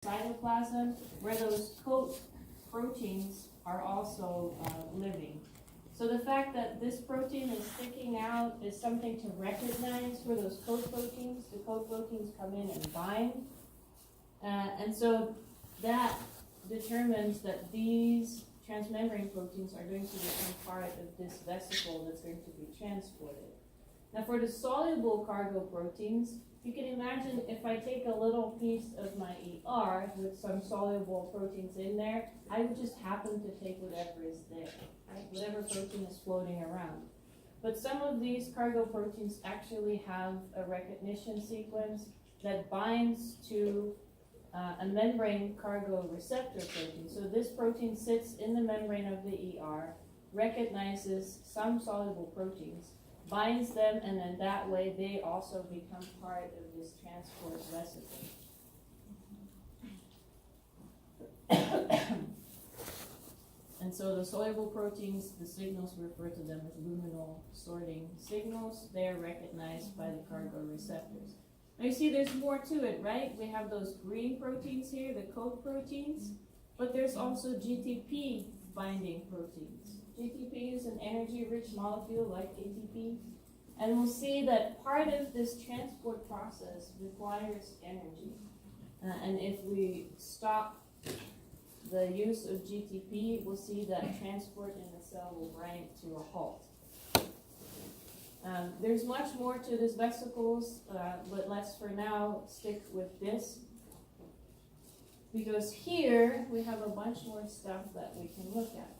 cytoplasm, where those coat proteins are also living. So the fact that this protein is sticking out is something to recognize for those coat proteins. The coat proteins come in and bind. And so that determines that these transmembrane proteins are going to become part of this vesicle that's going to be transported. Now for the soluble cargo proteins, you can imagine if I take a little piece of my ER with some soluble proteins in there, I would just happen to take whatever is there, right? Whatever protein is floating around. But some of these cargo proteins actually have a recognition sequence that binds to a membrane cargo receptor protein. So this protein sits in the membrane of the ER, recognizes some soluble proteins, binds them, and then that way they also become part of this transport vesicle. And so the soluble proteins, the signals, we refer to them as luminal sorting signals. They are recognized by the cargo receptors. Now you see there's more to it, right? We have those green proteins here, the coat proteins, but there's also GTP binding proteins. GTP is an energy-rich molecule like ATP, and we'll see that part of this transport process requires energy. And if we stop the use of GTP, we'll see that transport in the cell will grind to a halt. There's much more to this vesicles, but let's for now stick with this. Because here we have a bunch more stuff that we can look at.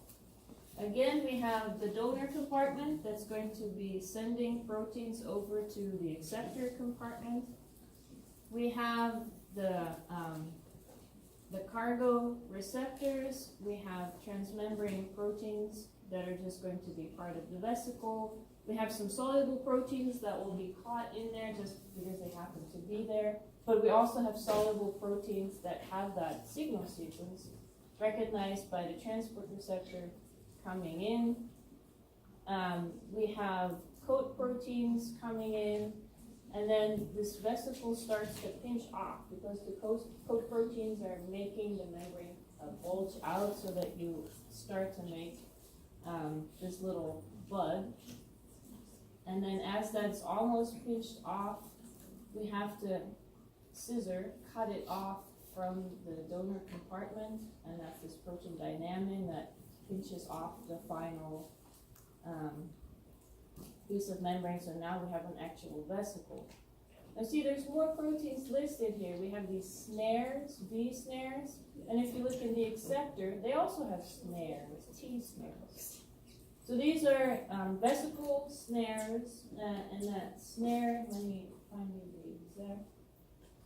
Again, we have the donor compartment that's going to be sending proteins over to the acceptor compartment. We have the cargo receptors. We have transmembrane proteins that are just going to be part of the vesicle. We have some soluble proteins that will be caught in there just because they happen to be there. But we also have soluble proteins that have that signal sequence recognized by the transport receptor coming in. We have coat proteins coming in, and then this vesicle starts to pinch off because the coat proteins are making the membrane bulge out so that you start to make this little bud. And then as that's almost pinched off, we have to scissor, cut it off from the donor compartment, and that's this protein dynamin that pinches off the final piece of membrane, so now we have an actual vesicle. Now see, there's more proteins listed here. We have these snares, V snares, and if you look in the acceptor, they also have snares, T snares. So these are vesicle snares, and that snare, let me find the exact,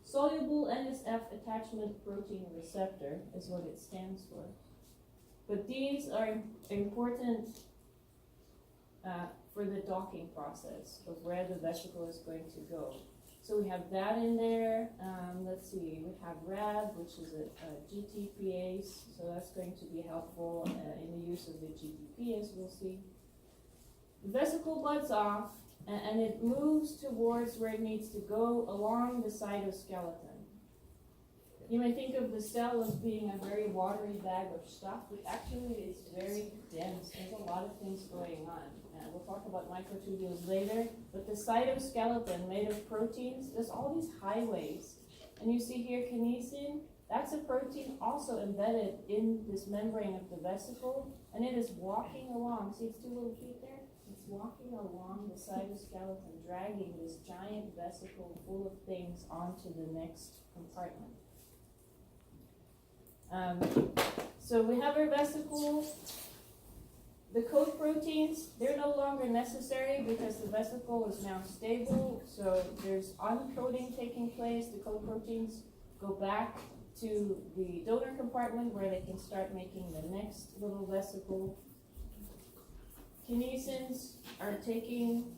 soluble NSF attachment protein receptor is what it stands for. But these are important for the docking process of where the vesicle is going to go. So we have that in there. Let's see, we have RAB, which is a GTPase, so that's going to be helpful in the use of the GTP, as we'll see. The vesicle buds off, and it moves towards where it needs to go along the cytoskeleton. You may think of the cell as being a very watery bag of stuff, but actually it's very dense. There's a lot of things going on. We'll talk about microtubules later, but the cytoskeleton made of proteins, there's all these highways. And you see here kinesin, that's a protein also embedded in this membrane of the vesicle, and it is walking along. See its two little feet there? It's walking along the cytoskeleton, dragging this giant vesicle full of things onto the next compartment. So we have our vesicle. The coat proteins, they're no longer necessary because the vesicle is now stable, so there's uncoating taking place. The coat proteins go back to the donor compartment where they can start making the next little vesicle. Kinesins are taking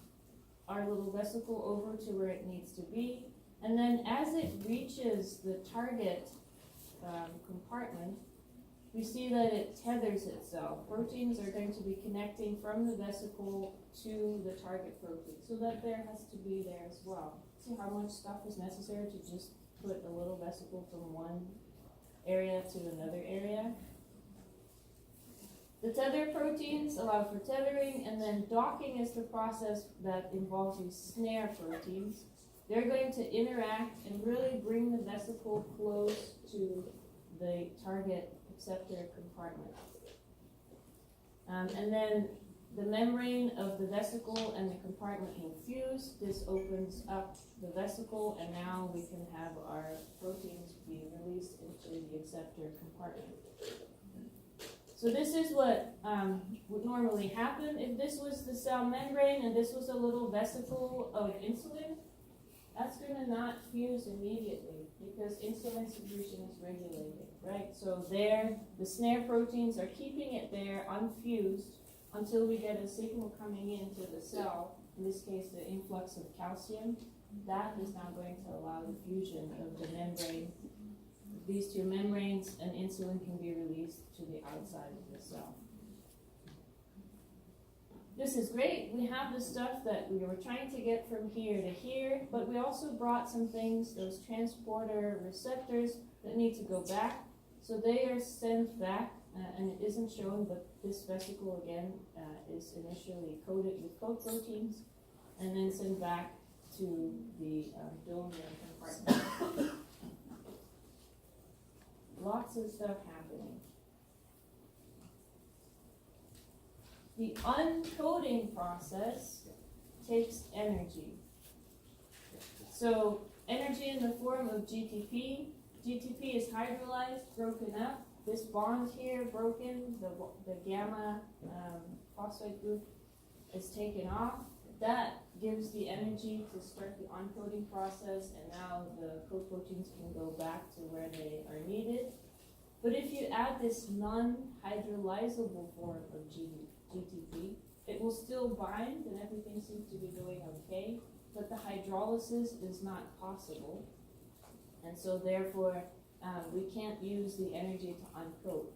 our little vesicle over to where it needs to be, and then as it reaches the target compartment, we see that it tethers itself. Proteins are going to be connecting from the vesicle to the target protein, so that there has to be there as well. See how much stuff is necessary to just put a little vesicle from one area to another area. The tether proteins allow for tethering, and then docking is the process that involves these snare proteins. They're going to interact and really bring the vesicle close to the target acceptor compartment. And then the membrane of the vesicle and the compartment will fuse. This opens up the vesicle, and now we can have our proteins be released into the acceptor compartment. So this is what would normally happen. If this was the cell membrane and this was a little vesicle of insulin, that's going to not fuse immediately because insulin secretion is regulated, right? So there, the snare proteins are keeping it there unfused until we get a signal coming into the cell, in this case the influx of calcium. That is now going to allow the fusion of the membrane. These two membranes, and insulin can be released to the outside of the cell. This is great. We have the stuff that we were trying to get from here to here, but we also brought some things, those transporter receptors that need to go back. So they are sent back, and it isn't shown, but this vesicle again is initially coated with coat proteins and then sent back to the dome compartment. Lots of stuff happening. The uncoating process takes energy. So energy in the form of GTP. GTP is hydrolyzed, broken up. This bond here broken, the gamma phosphate group is taken off. That gives the energy to start the uncoating process, and now the coat proteins can go back to where they are needed. But if you add this non-hydrolyzable form of GTP, it will still bind and everything seems to be going okay, but the hydrolysis is not possible. And so therefore, we can't use the energy to uncoat.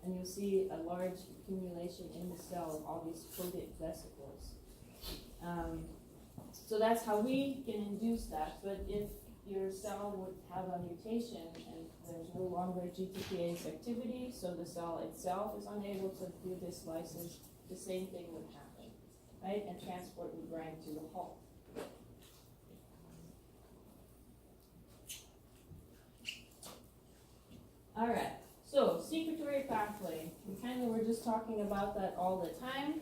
And you'll see a large accumulation in the cell of all these coated vesicles. So that's how we can induce that. But if your cell would have a mutation and there's no longer GTPase activity, so the cell itself is unable to do this lysis, the same thing would happen, right? And transport would grind to a halt. All right, so secretory pathway. We kind of were just talking about that all the time.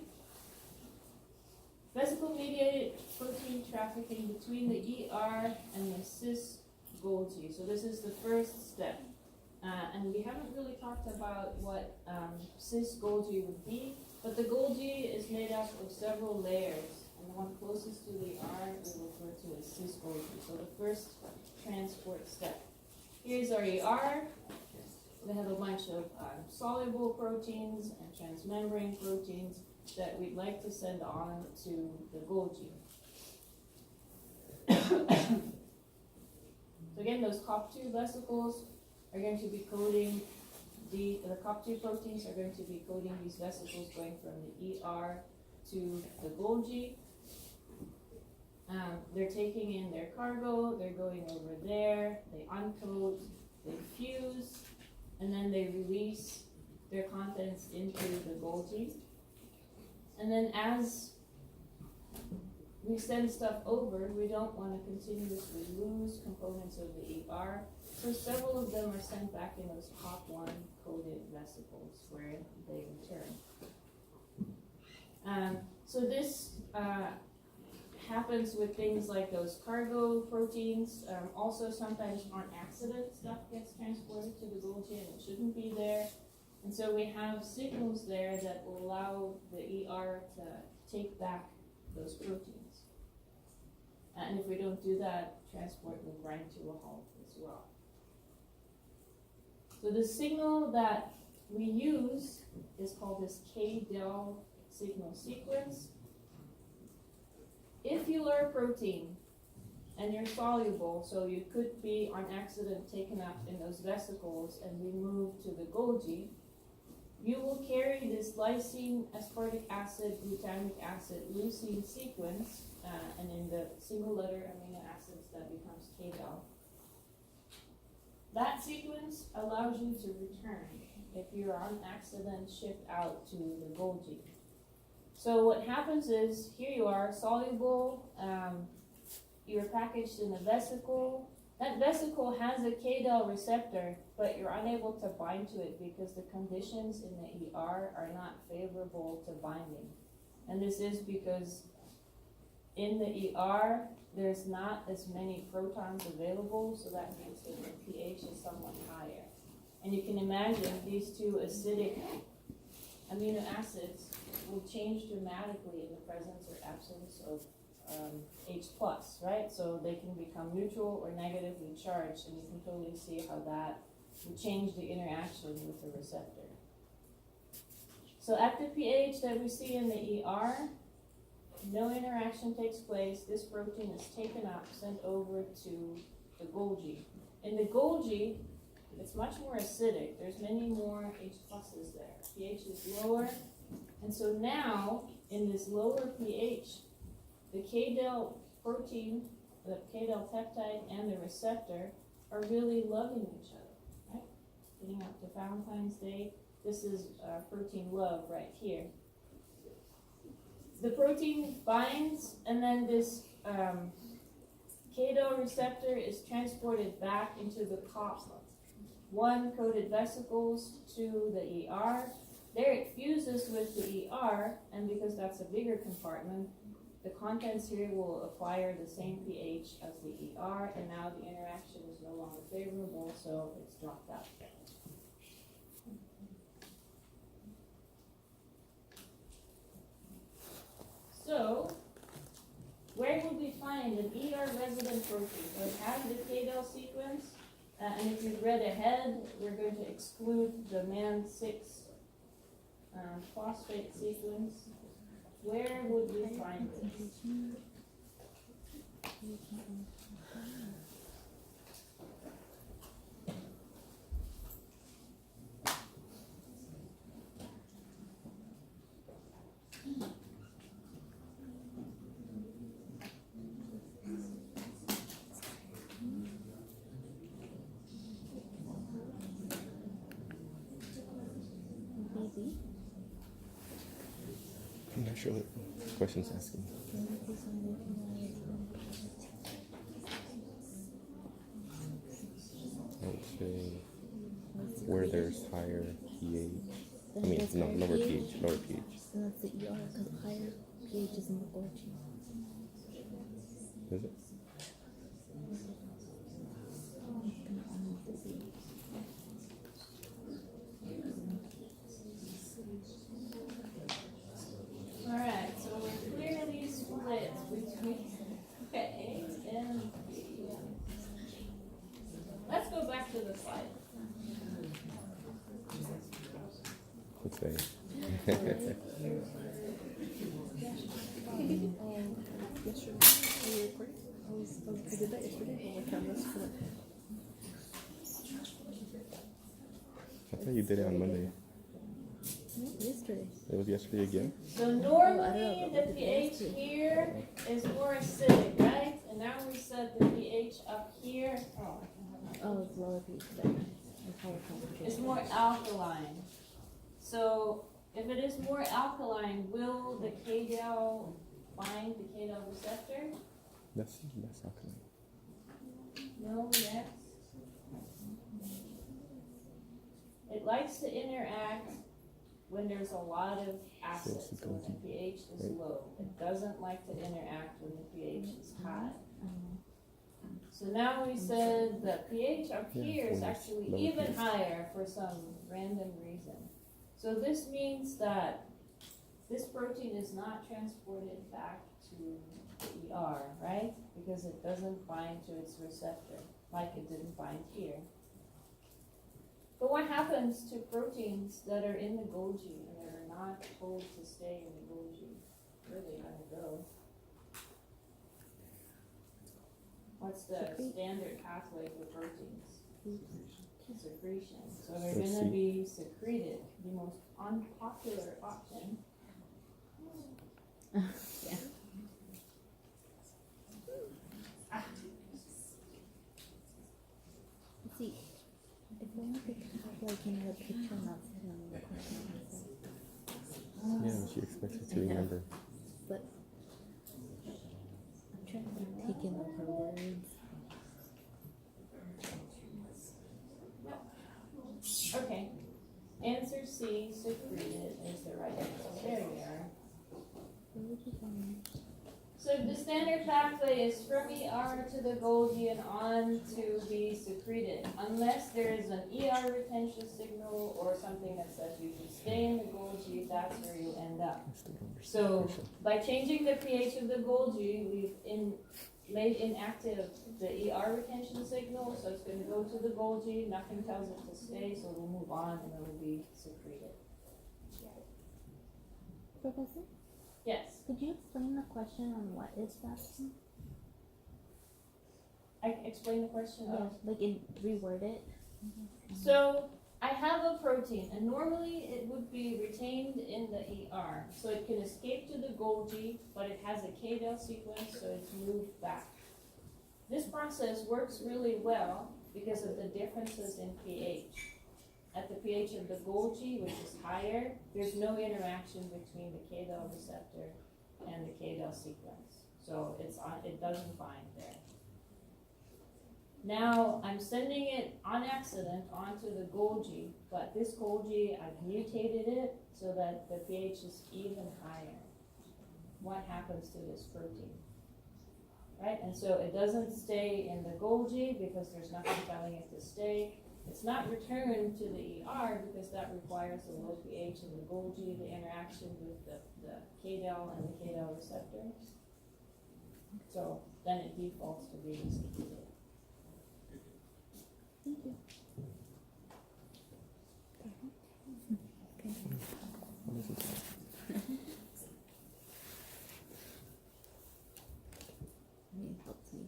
Vesicle-mediated protein trafficking between the ER and the cis-Golgi. So this is the first step. And we haven't really talked about what cis-Golgi would be, but the Golgi is made up of several layers. And the one closest to the ER we refer to as cis-Golgi. So the first transport step. Here's our ER. We have a bunch of soluble proteins and transmembrane proteins that we'd like to send on to the Golgi. So again, those COP2 vesicles are going to be coding, the COP2 proteins are going to be coding these vesicles going from the ER to the Golgi. They're taking in their cargo, they're going over there, they uncoat, they fuse, and then they release their contents into the Golgi. And then as we send stuff over, we don't want to continuously lose components of the ER. So several of them are sent back in those COP1 coded vesicles where they return. So this happens with things like those cargo proteins. Also sometimes on accident stuff gets transported to the Golgi and it shouldn't be there. And so we have signals there that will allow the ER to take back those proteins. And if we don't do that, transport will grind to a halt as well. So the signal that we use is called this K-del signal sequence. If you are a protein and you're soluble, so you could be on accident taken up in those vesicles and removed to the Golgi, you will carry this lysine, aspartic acid, glutamic acid, leucine sequence, and in the single letter amino acids that becomes K-del. that sequence allows you to return if you're on accident shipped out to the Golgi. So what happens is, here you are, soluble, you're packaged in a vesicle. That vesicle has a KDEL receptor, but you're unable to bind to it because the conditions in the ER are not favorable to binding. And this is because in the ER, there's not as many protons available, so that means that the pH is somewhat higher. And you can imagine these two acidic amino acids will change dramatically in the presence or absence of H+, right? So they can become neutral or negatively charged, and you can totally see how that will change the interaction with the receptor. So at the pH that we see in the ER, no interaction takes place. This protein is taken up, sent over to the Golgi. In the Golgi, it's much more acidic. There's many more H pluses there. pH is lower. And so now, in this lower pH, the KDEL protein, the KDEL peptide, and the receptor are really loving each other, right? Getting up to Valentine's Day. This is protein love right here. The protein binds, and then this KDEL receptor is transported back into the COP1 coated vesicles to the ER. There it fuses with the ER, and because that's a bigger compartment, the contents here will acquire the same pH as the ER, and now the interaction is no longer favorable, so it's dropped out. So, where would we find an ER resident protein? So it has the KDEL sequence, and if you've read ahead, we're going to exclude the MAN6 phosphate sequence. Where would we find this? I'm not sure what question's asking. I would say where there's higher pH. I mean, no, lower pH, lower pH. And that's the ER, because higher pH is in the Golgi. Is it? Alright, so we're clearly split between A and B. Let's go back to the slide. Let's say. Yesterday, were you recording? I did that yesterday. My camera's full. I thought you did it on Monday. No, yesterday. It was yesterday again? So normally the pH here is more acidic, right? And now we set the pH up here. Oh, it's lower pH there. It's more alkaline. So if it is more alkaline, will the KDEL bind the KDEL receptor? That's alkaline. No, yes. It likes to interact when there's a lot of acids, when the pH is low. It doesn't like to interact when the pH is high. So now we said the pH up here is actually even higher for some random reason. So this means that this protein is not transported back to the ER, right? Because it doesn't bind to its receptor, like it didn't bind here. But what happens to proteins that are in the Golgi and that are not told to stay in the Golgi? Where are they gonna go? What's the standard pathway for proteins? Secretion. So they're going to be secreted. The most unpopular option. Yeah. Let's see. like in the picture, not sitting on the question answer. Yeah, she expects you to remember. But I'm trying to take in her words. Okay. Answer C, secreted, is the right answer. There we are. Where would you find? So the standard pathway is from ER to the Golgi and on to be secreted, unless there is an ER retention signal or something that says you should stay in the Golgi, that's where you end up. So by changing the pH of the Golgi, we've made inactive the ER retention signal, so it's going to go to the Golgi, nothing tells it to stay, so we'll move on and it will be secreted. Professor, Yes, could you explain the question on what is fasting? I can explain the question. Yeah, like reword it. So I have a protein, and normally it would be retained in the ER, so it can escape to the Golgi, but it has a K-del sequence, so it's moved back. This process works really well because of the differences in pH. At the pH of the Golgi, which is higher, there's no interaction between the K-del receptor and the K-del sequence, so it doesn't bind there. Now, I'm sending it on accident onto the Golgi, but this Golgi, I've mutated it so that the pH is even higher. What happens to this protein? Right, and so it doesn't stay in the Golgi because there's nothing telling it to stay. It's not returned to the ER because that requires a low pH in the Golgi, the interaction with the K-del and the K-del receptor. So then it defaults to being secreted. Thank you. It helps me.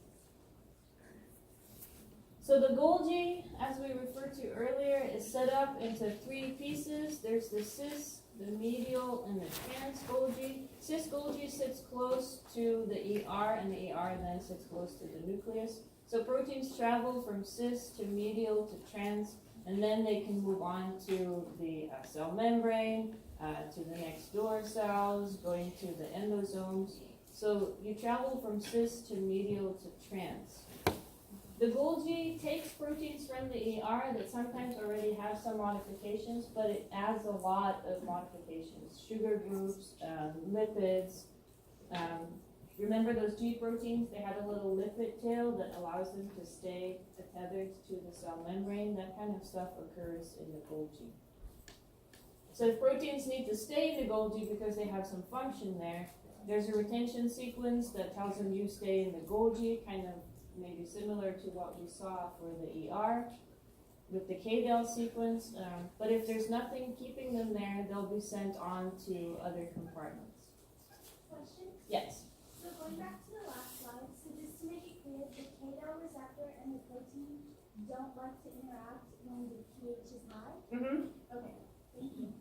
So the Golgi, as we referred to earlier, is set up into three pieces. There's the cis, the medial, and the trans Golgi. Cis Golgi sits close to the ER, and the ER then sits close to the nucleus. So proteins travel from cis to medial to trans, and then they can move on to the cell membrane, to the next door cells, going to the endosomes. So you travel from cis to medial to trans. The Golgi takes proteins from the ER that sometimes already have some modifications, but it adds a lot of modifications. Sugar groups, lipids. Remember those G proteins? They had a little lipid tail that allows them to stay tethered to the cell membrane. That kind of stuff occurs in the Golgi. So if proteins need to stay in the Golgi because they have some function there, there's a retention sequence that tells them you stay in the Golgi, kind of maybe similar to what we saw for the ER with the K-del sequence. But if there's nothing keeping them there, they'll be sent on to other compartments. Question? Yes. So going back to the last slide, so just to make it clear, the K-del receptor and the protein don't like to interact when the pH is high? Mm-hmm. Okay, thank you.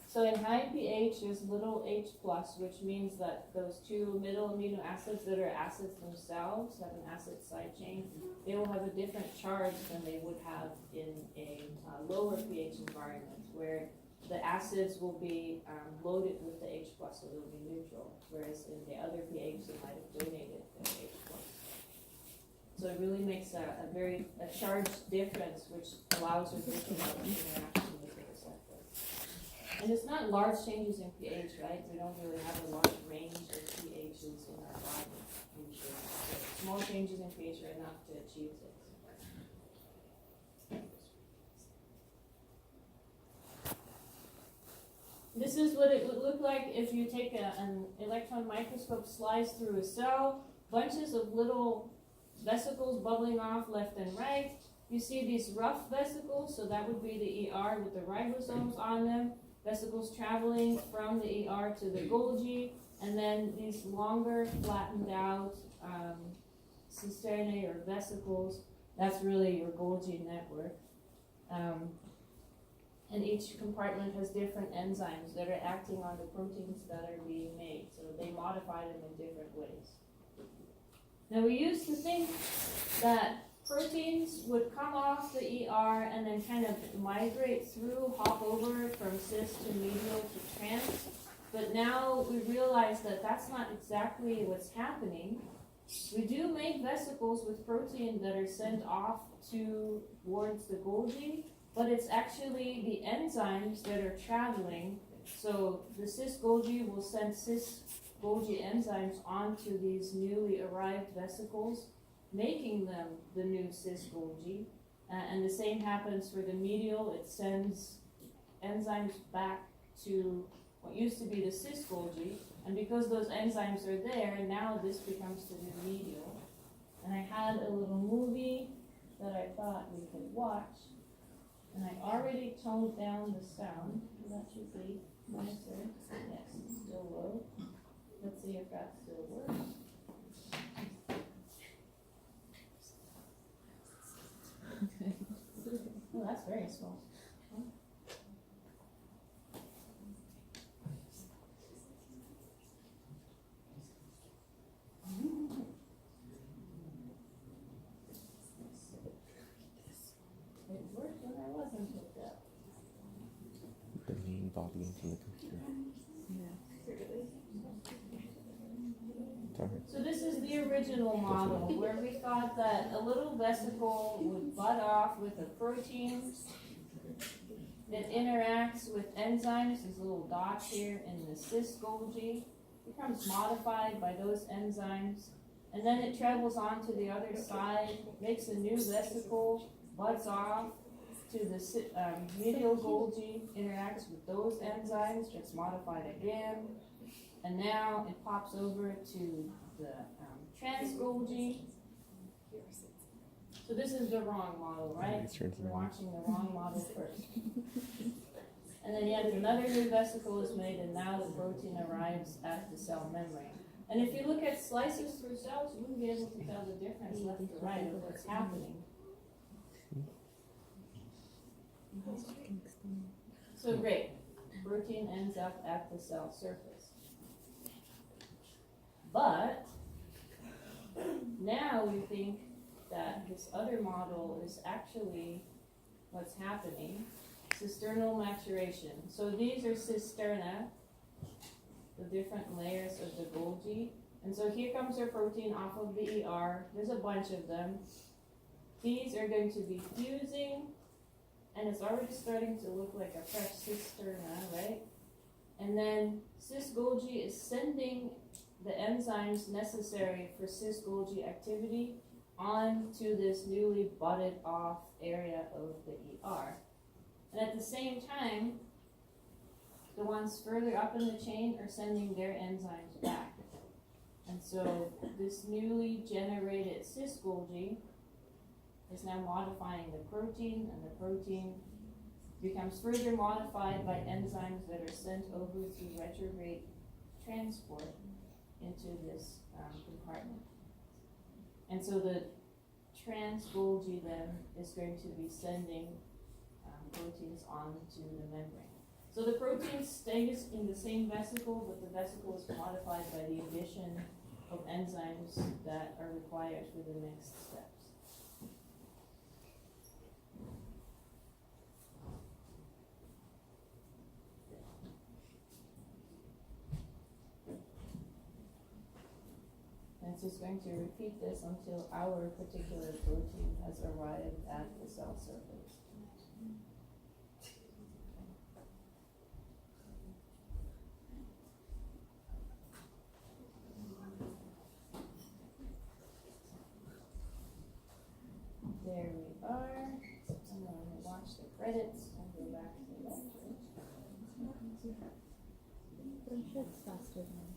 So in high pH, there's little H+, which means that those two middle amino acids that are acids themselves have an acid side chain. They will have a different charge than they would have in a lower pH environment, where the acids will be loaded with the H+, so they'll be neutral, whereas in the other pH, they might have donated the H+. So it really makes a charge difference, which allows a different interaction with the receptor. And it's not large changes in pH, right? We don't really have a large range of pHs in our body, usually. So small changes in pH are enough to achieve this. This is what it would look like if you take an electron microscope, slice through a cell, bunches of little vesicles bubbling off left and right. You see these rough vesicles, so that would be the ER with the ribosomes on them. Vesicles traveling from the ER to the Golgi, and then these longer, flattened out cisternae or vesicles. That's really your Golgi network. And each compartment has different enzymes that are acting on the proteins that are being made, so they modify them in different ways. Now we used to think that proteins would come off the ER and then kind of migrate through, hop over from cis to medial to trans. But now we realize that that's not exactly what's happening. We do make vesicles with protein that are sent off towards the Golgi, but it's actually the enzymes that are traveling. So the cis Golgi will send cis Golgi enzymes onto these newly arrived vesicles, making them the new cis Golgi. And the same happens for the medial. It sends enzymes back to what used to be the cis Golgi. And because those enzymes are there, now this becomes the new medial. And I had a little movie that I thought we could watch. And I already toned down the sound. That should be nicer. Yes, it's still low. Let's see if that still works. Oh, that's very small. It worked when I wasn't hooked up. The main volume from the computer. Sorry. So this is the original model where we thought that a little vesicle would butt off with a protein. It interacts with enzymes, these little dots here in the cis Golgi, becomes modified by those enzymes, and then it travels on to the other side, makes a new vesicle, butts off to the medial Golgi, interacts with those enzymes, gets modified again, and now it pops over to the trans Golgi. So this is the wrong model, right? We're watching the wrong model first. And then yet another new vesicle is made, and now the protein arrives at the cell membrane. And if you look at slices through cells, you wouldn't be able to tell the difference left to right of what's happening. So great, protein ends up at the cell surface. But now we think that this other model is actually what's happening, cisternal maturation. So these are cisterna, the different layers of the Golgi. And so here comes our protein off of the ER. There's a bunch of them. These are going to be fusing, and it's already starting to look like a fresh cisterna, right? And then cis Golgi is sending the enzymes necessary for cis Golgi activity onto this newly butted off area of the ER. And at the same time, the ones further up in the chain are sending their enzymes back. And so this newly generated cis Golgi is now modifying the protein, and the protein becomes further modified by enzymes that are sent over through retrograde transport into this compartment. And so the trans Golgi then is going to be sending proteins onto the membrane. So the protein stays in the same vesicle, but the vesicle is modified by the addition of enzymes that are required for the next steps. And it's just going to repeat this until our particular protein has arrived at the cell surface. There we are. I'm going to watch the credits and go back to the lecture. I'm sure it's faster than.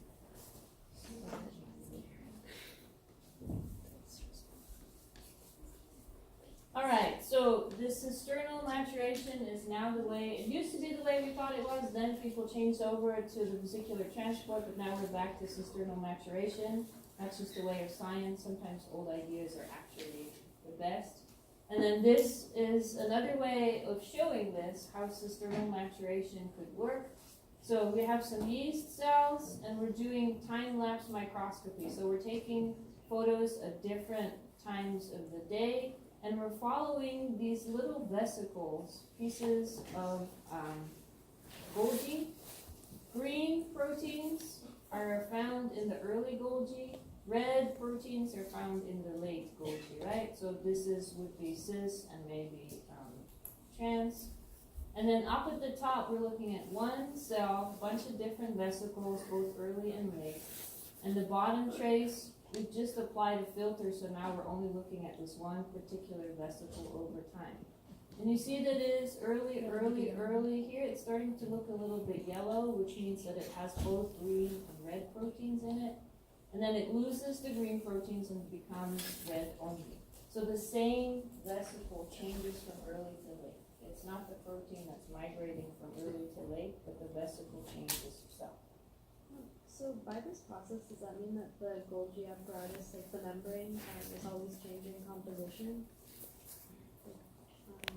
Alright, so this cisternal maturation is now the way, it used to be the way we thought it was, then people changed over to the vesicular transport, but now we're back to cisternal maturation. That's just a way of science. Sometimes old ideas are actually the best. And then this is another way of showing this, how cisternal maturation could work. So we have some yeast cells, and we're doing time-lapse microscopy. So we're taking photos of different times of the day. And we're following these little vesicles, pieces of Golgi. Green proteins are found in the early Golgi. Red proteins are found in the late Golgi, right? So this would be cis and maybe trans. And then up at the top, we're looking at one cell, a bunch of different vesicles, both early and late. And the bottom trace, we've just applied a filter, so now we're only looking at this one particular vesicle over time. And you see that it is early here. It's starting to look a little bit yellow, which means that it has both green and red proteins in it. And then it loses the green proteins and becomes red only. So the same vesicle changes from early to late. It's not the protein that's migrating from early to late, but the vesicle changes itself. So by this process, does that mean that the Golgi apparatus, like the membrane, is always changing composition?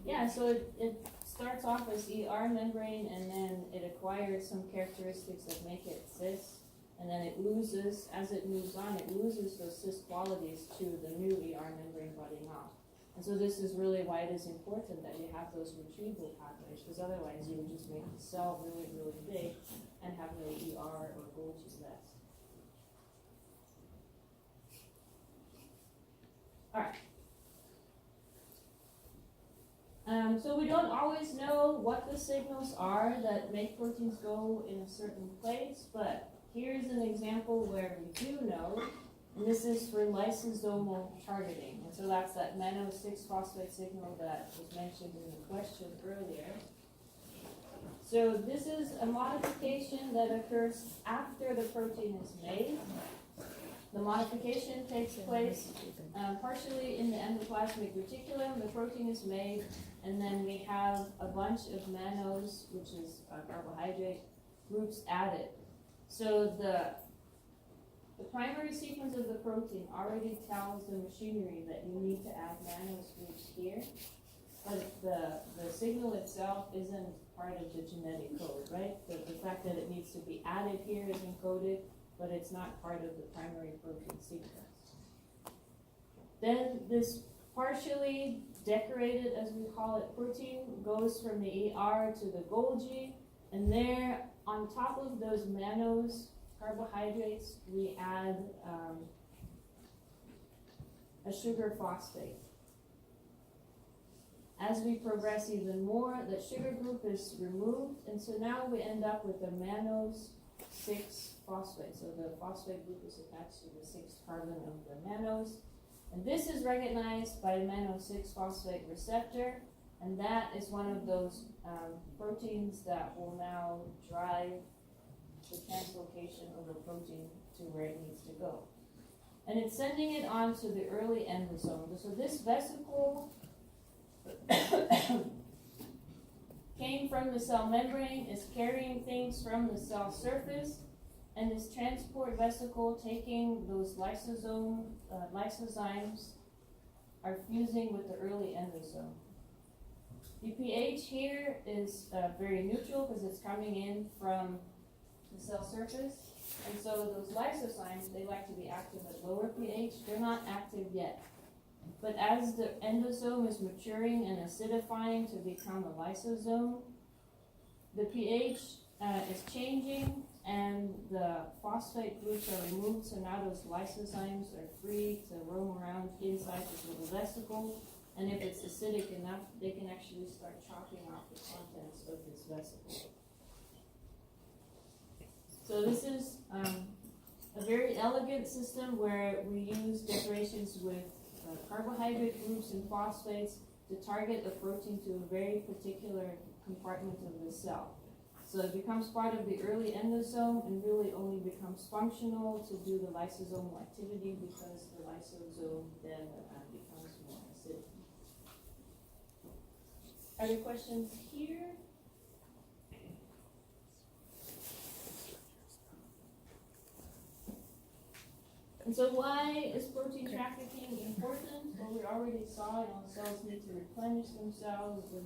Yeah, so it starts off as ER membrane, and then it acquires some characteristics that make it cis, and then it loses, as it moves on, it loses those cis qualities to the new ER membrane budding off. And so this is really why it is important that you have those retrieval pathways, because otherwise you would just make the cell really, really big and have no ER or Golgi left. All right. So we don't always know what the signals are that make proteins go in a certain place, but here's an example where we do know, and this is for lysosomal targeting. And so that's that mannose-6-phosphate signal that was mentioned in the question earlier. So this is a modification that occurs after the protein is made. The modification takes place partially in the endoplasmic reticulum. The protein is made, and then we have a bunch of mannose, which is carbohydrate, groups added. So the primary sequence of the protein already tells the machinery that you need to add mannose groups here, but the signal itself isn't part of the genetic code, right? The fact that it needs to be added here is encoded, but it's not part of the primary protein sequence. Then this partially decorated, as we call it, protein goes from the ER to the Golgi, and there on top of those mannose carbohydrates, we add a sugar phosphate. As we progress even more, the sugar group is removed, and so now we end up with a mannose-6-phosphate. So the phosphate group is attached to the 6th carbon of the mannose. And this is recognized by the mannose-6-phosphate receptor, and that is one of those proteins that will now drive the translocation of the protein to where it needs to go. And it's sending it on to the early endosome. So this vesicle came from the cell membrane, is carrying things from the cell surface, and this transport vesicle taking those lysozymes are fusing with the early endosome. The pH here is very neutral because it's coming in from the cell surface, and so those lysozymes, they like to be active at lower pH. They're not active yet. But as the endosome is maturing and acidifying to become a lysosome, the pH is changing and the phosphate groups are removed, so now those lysozymes are free to roam around inside this little vesicle, and if it's acidic enough, they can actually start chopping off the contents of this vesicle. So this is a very elegant system where we use decorations with carbohydrate groups and phosphates to target a protein to a very particular compartment of the cell. So it becomes part of the early endosome and really only becomes functional to do the lysosomal activity because the lysosome then becomes more acidic. Are there questions here? And so why is protein trafficking important? Well, we already saw, cells need to replenish themselves. The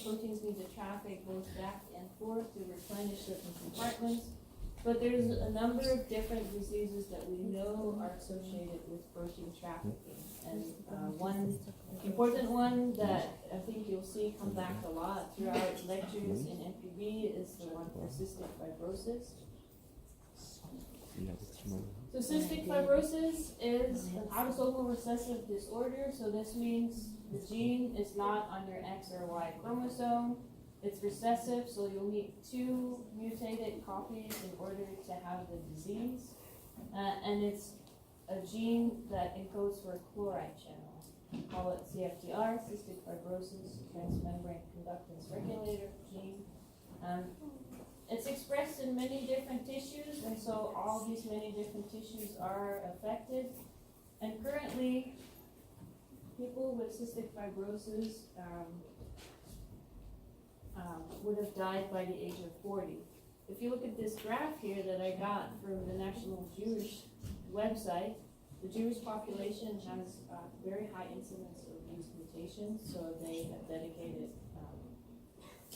proteins need to traffic both back and forth to replenish certain compartments. But there's a number of different diseases that we know are associated with protein trafficking. And one important one that I think you'll see come back a lot throughout lectures in NPB is the one for cystic fibrosis. So cystic fibrosis is an autosomal recessive disorder, so this means the gene is not on your X or Y chromosome. It's recessive, so you'll need 2 mutated copies in order to have the disease. And it's a gene that encodes for a chloride channel. We call it CFTR, cystic fibrosis transmembrane conductance regulator gene. It's expressed in many different tissues, and so all these many different tissues are affected. And currently, people with cystic fibrosis would have died by the age of 40. If you look at this graph here that I got from the National Jewish website, the Jewish population has a very high incidence of these mutations, so they have dedicated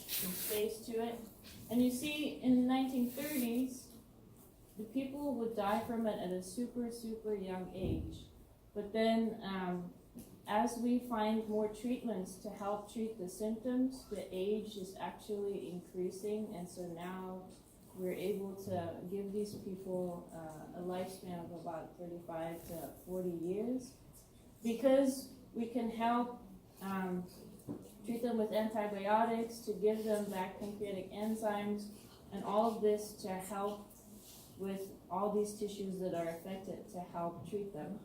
some space to it. And you see in the 1930s, the people would die from it at a super, super young age. But then as we find more treatments to help treat the symptoms, the age is actually increasing, and so now we're able to give these people a lifespan of about 35 to 40 years, because we can help treat them with antibiotics, to give them back pancreatic enzymes, and all of this to help with all these tissues that are affected, to help treat them.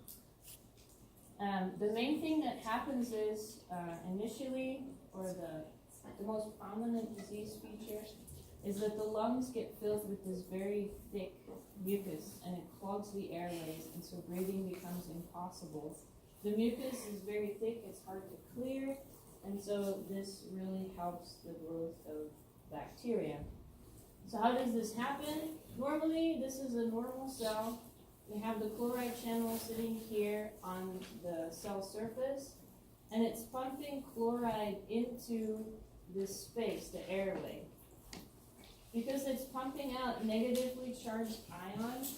The main thing that happens is initially, or the most prominent disease feature, is that the lungs get filled with this very thick mucus, and it clogs the airways, and so breathing becomes impossible. The mucus is very thick, it's hard to clear, and so this really helps the growth of bacteria. So how does this happen? Normally, this is a normal cell. We have the chloride channel sitting here on the cell surface, and it's pumping chloride into this space, the airway. Because it's pumping out negatively charged ions,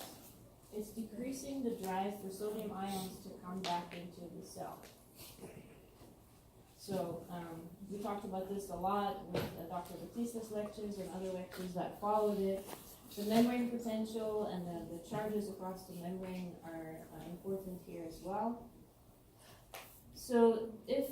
it's decreasing the drive for sodium ions to come back into the cell. So we talked about this a lot with Dr. Batista's lectures and other lectures that followed it. The membrane potential and the charges across the membrane are important here as well. So if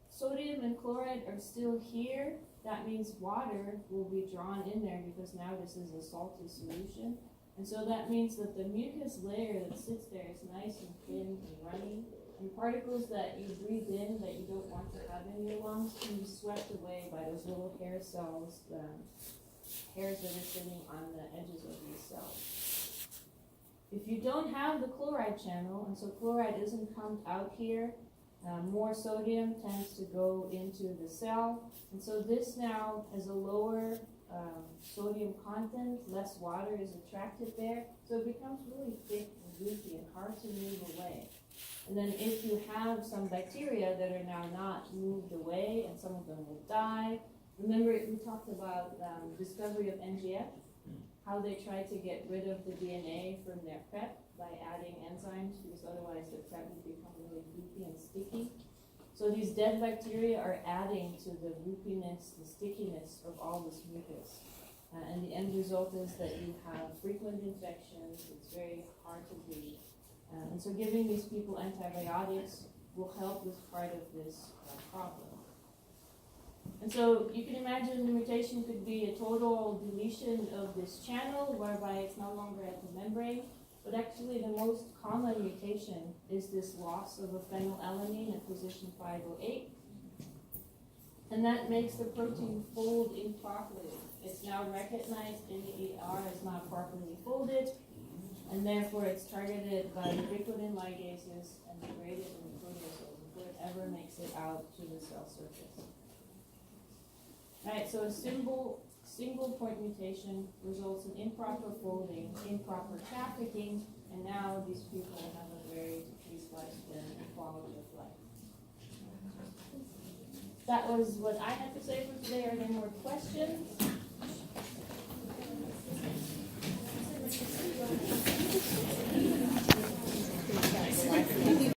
sodium and chloride are still here, that means water will be drawn in there, because now this is a salty solution. And so that means that the mucus layer that sits there is nice and thin and runny, and particles that you breathe in that you don't want to have in your lungs can be swept away by those little hair cells, the hairs that are sitting on the edges of these cells. If you don't have the chloride channel, and so chloride isn't pumped out here, more sodium tends to go into the cell, and so this now has a lower sodium content, less water is attracted there, so it becomes really thick and goopy and hard to move away. And then if you have some bacteria that are now not moved away, and some of them will die. Remember, we talked about discovery of NGF, how they tried to get rid of the DNA from their prep by adding enzymes, because otherwise the prep would become really goopy and sticky. So these dead bacteria are adding to the goopiness, the stickiness of all this mucus. And the end result is that you have frequent infections, it's very hard to breathe. And so giving these people antibiotics will help with part of this problem. And so you can imagine the mutation could be a total deletion of this channel, whereby it's no longer at the membrane. But actually the most common mutation is this loss of a phenylalanine at position 508. And that makes the protein fold improperly. It's now recognized in the ER as not properly folded, and therefore it's targeted by ubiquitin ligases and degraded in the proteasome before it ever makes it out to the cell surface. Alright, so a single point mutation results in improper folding, improper trafficking, and now these people have a very decreased lifespan and quality of life. That was what I had to say for today. Are there more questions?